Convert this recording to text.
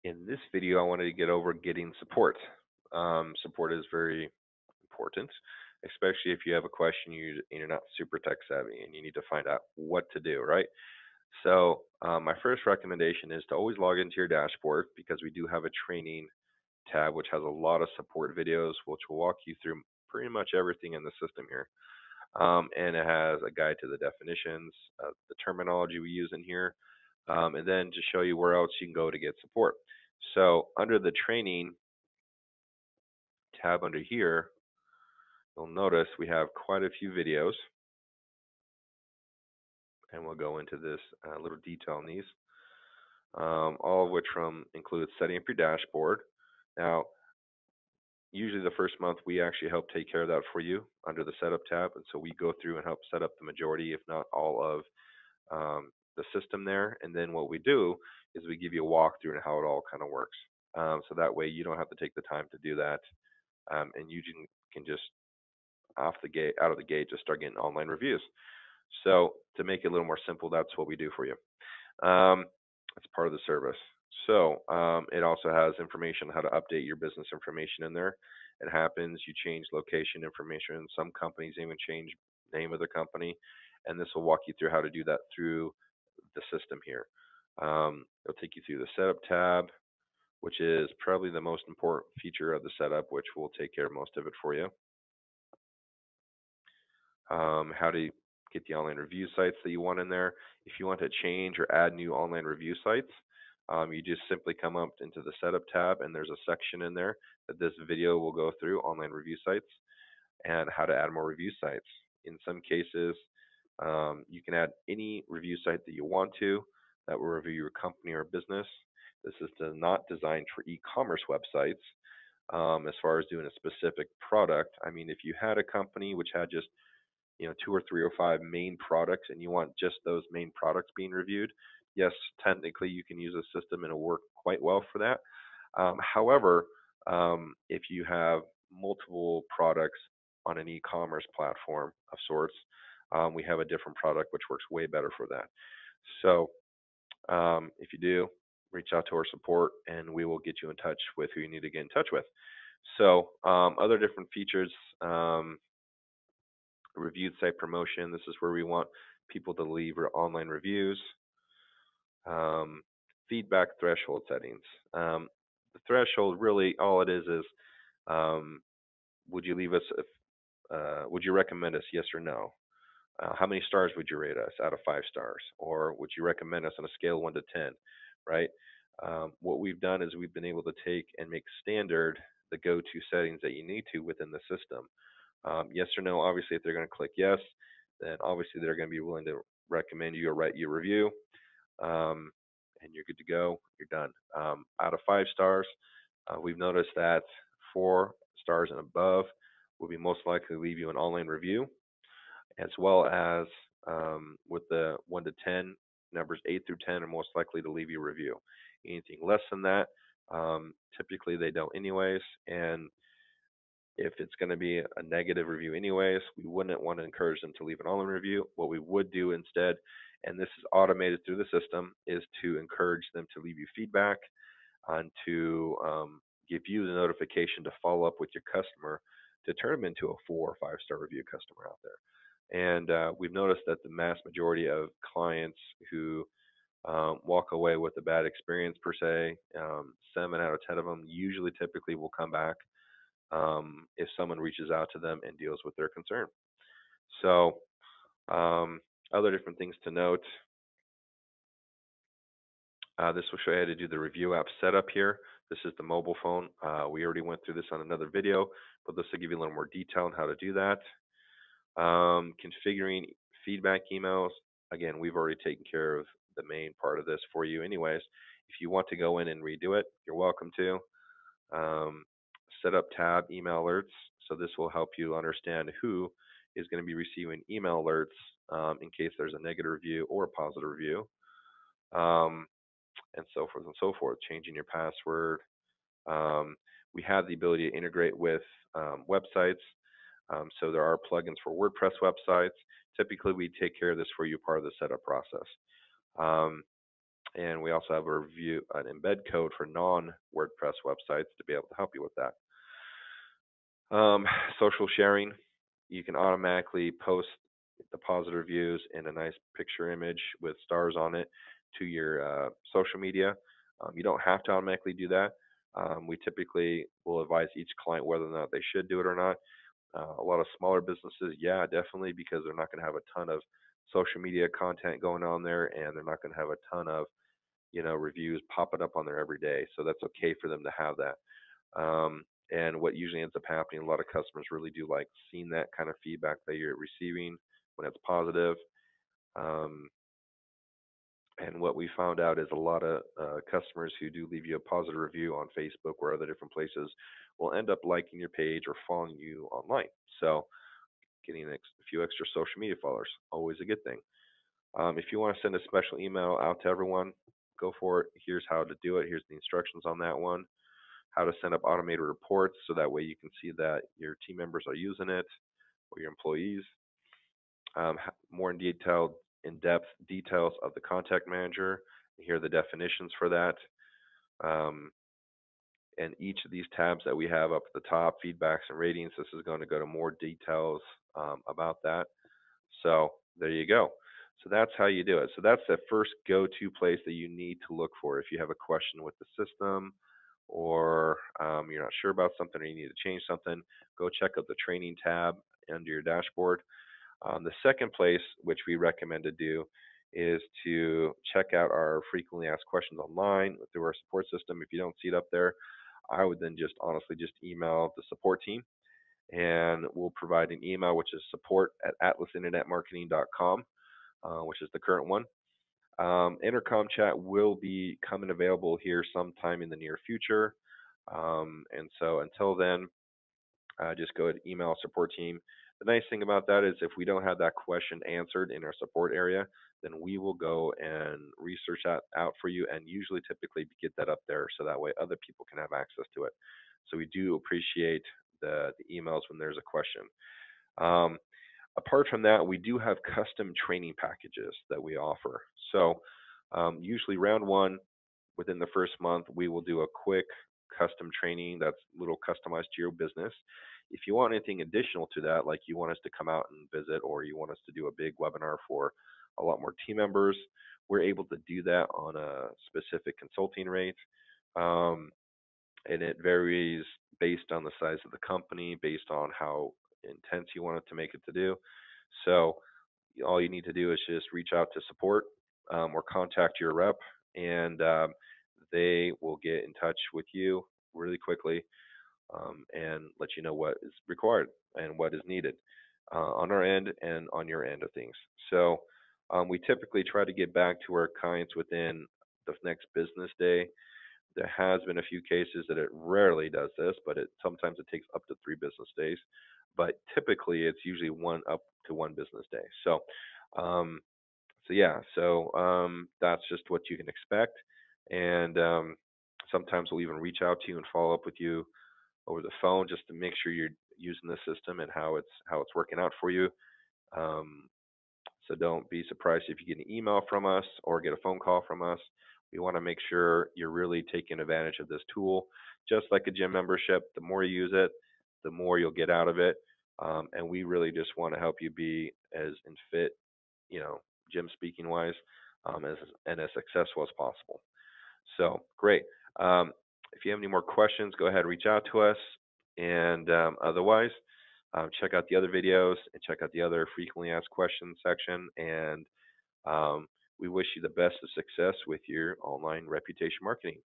In this video, I wanted to get over getting support. Support is very important, especially if you have a question and you're not super tech savvy and you need to find out what to do, right? So, my first recommendation is to always log into your dashboard because we do have a training tab which has a lot of support videos which will walk you through pretty much everything in the system here. And it has a guide to the definitions, the terminology we use in here, and then to show you where else you can go to get support. So under the training tab under here, you'll notice we have quite a few videos, and we'll go into this little detail on these, all of which from include setting up your dashboard. Now, usually the first month we actually help take care of that for you under the setup tab, and so we go through and help set up the majority, if not all, of the system there. And then what we do is we give you a walkthrough and how it all kind of works. So that way you don't have to take the time to do that, and you can just out of the gate, just start getting online reviews. So to make it a little more simple, that's what we do for you. Um, it's part of the service. So it also has information on how to update your business information in there. It happens, you change location information. Some companies even change name of the company, and this will walk you through how to do that through the system here. It'll take you through the setup tab, which is probably the most important feature of the setup, which will take care of most of it for you. How to get the online review sites that you want in there. If you want to change or add new online review sites, you just simply come up into the setup tab, and there's a section in there that this video will go through online review sites and how to add more review sites. In some cases, you can add any review site that you want to that will review your company or business. This is not designed for e-commerce websites. As far as doing a specific product, I mean, if you had a company which had just two or three or five main products and you want just those main products being reviewed, yes, technically you can use a system and it'll work quite well for that. However, if you have multiple products on an e-commerce platform of sorts, we have a different product which works way better for that. So if you do, reach out to our support and we will get you in touch with who you need to get in touch with. So other different features, reviewed site promotion. This is where we want people to leave online reviews. Um, feedback threshold settings. The threshold, really all it is um, would you leave us if would you recommend us, yes or no? How many stars would you rate us out of 5 stars? Or would you recommend us on a scale of 1 to 10, right? What we've done is we've been able to take and make standard the go-to settings that you need to within the system. Yes or no, obviously, if they're going to click yes, then obviously they're going to be willing to recommend you or write you a review, um, and you're good to go. You're done. Out of 5 stars, we've noticed that 4 stars and above will be most likely to leave you an online review, as well as with the 1 to 10, numbers 8 through 10 are most likely to leave you a review. Anything less than that, typically they don't anyways, and if it's going to be a negative review anyways, we wouldn't want to encourage them to leave an online review. What we would do instead, and this is automated through the system, is to encourage them to leave you feedback and to give you the notification to follow up with your customer to turn them into a 4 or 5 star review customer out there. And we've noticed that the mass majority of clients who walk away with a bad experience per se, 7 out of 10 of them usually typically will come back if someone reaches out to them and deals with their concern. So, um, other different things to note. This will show you how to do the review app setup here. This is the mobile phone. We already went through this on another video, but this will give you a little more detail on how to do that. Configuring feedback emails. Again, we've already taken care of the main part of this for you anyways. If you want to go in and redo it, you're welcome to. Um, set up tab email alerts. So this will help you understand who is going to be receiving email alerts in case there's a negative review or a positive review, um, and so forth and so forth. Changing your password. Um, we have the ability to integrate with websites. So there are plugins for WordPress websites. Typically, we take care of this for you, part of the setup process. Um, And we also have a review, an embed code for non-WordPress websites to be able to help you with that. Um, Social sharing, you can automatically post the positive reviews in a nice picture image with stars on it to your social media. You don't have to automatically do that. We typically will advise each client whether or not they should do it or not. A lot of smaller businesses, yeah, definitely, because they're not going to have a ton of social media content going on there, and they're not going to have a ton of reviews popping up on there every day. So that's okay for them to have that. And what usually ends up happening, a lot of customers really do like seeing that kind of feedback that you're receiving when it's positive. Um, and what we found out is a lot of customers who do leave you a positive review on Facebook or other different places will end up liking your page or following you online. So getting a few extra social media followers, always a good thing. If you want to send a special email out to everyone, go for it. Here's how to do it. Here's the instructions on that one. How to send up automated reports so that way you can see that your team members are using it or your employees. More in-depth details of the contact manager. Here are the definitions for that. Um, and each of these tabs that we have up at the top, feedbacks and ratings, this is going to go to more details about that. So there you go. So that's how you do it. So that's the first go-to place that you need to look for if you have a question with the system, or you're not sure about something, or you need to change something. Go check out the training tab under your dashboard. The second place, which we recommend to do, is to check out our frequently asked questions online through our support system. If you don't see it up there, I would then just honestly just email the support team, and we'll provide an email, which is support@atlasinternetmarketing.com, which is the current one. Intercom chat will be coming available here sometime in the near future. And so until then, just go ahead and email support team. The nice thing about that is if we don't have that question answered in our support area, then we will go and research that out for you and usually typically get that up there so that way other people can have access to it. So we do appreciate the emails when there's a question. Um, Apart from that, we do have custom training packages that we offer. So usually round one, within the first month, we will do a quick custom training that's a little customized to your business. If you want anything additional to that, like you want us to come out and visit, or you want us to do a big webinar for a lot more team members, we're able to do that on a specific consulting rate. Um, and it varies based on the size of the company, based on how intense you want it to make it to do. So all you need to do is just reach out to support or contact your rep, and they will get in touch with you really quickly and let you know what is required and what is needed on our end and on your end of things. So we typically try to get back to our clients within the next business day. There has been a few cases that it rarely does this, but sometimes it takes up to 3 business days. But typically, it's usually up to 1 business day. Um, that's just what you can expect. And sometimes we'll even reach out to you and follow up with you over the phone just to make sure you're using the system and how it's working out for you. Um, so don't be surprised if you get an email from us or get a phone call from us. We want to make sure you're really taking advantage of this tool. Just like a gym membership, the more you use it, the more you'll get out of it. And we really just want to help you be as in fit, gym speaking wise, as successful as possible. So great. If you have any more questions, go ahead and reach out to us. And otherwise, check out the other videos and check out the other frequently asked questions section. And we wish you the best of success with your online reputation marketing.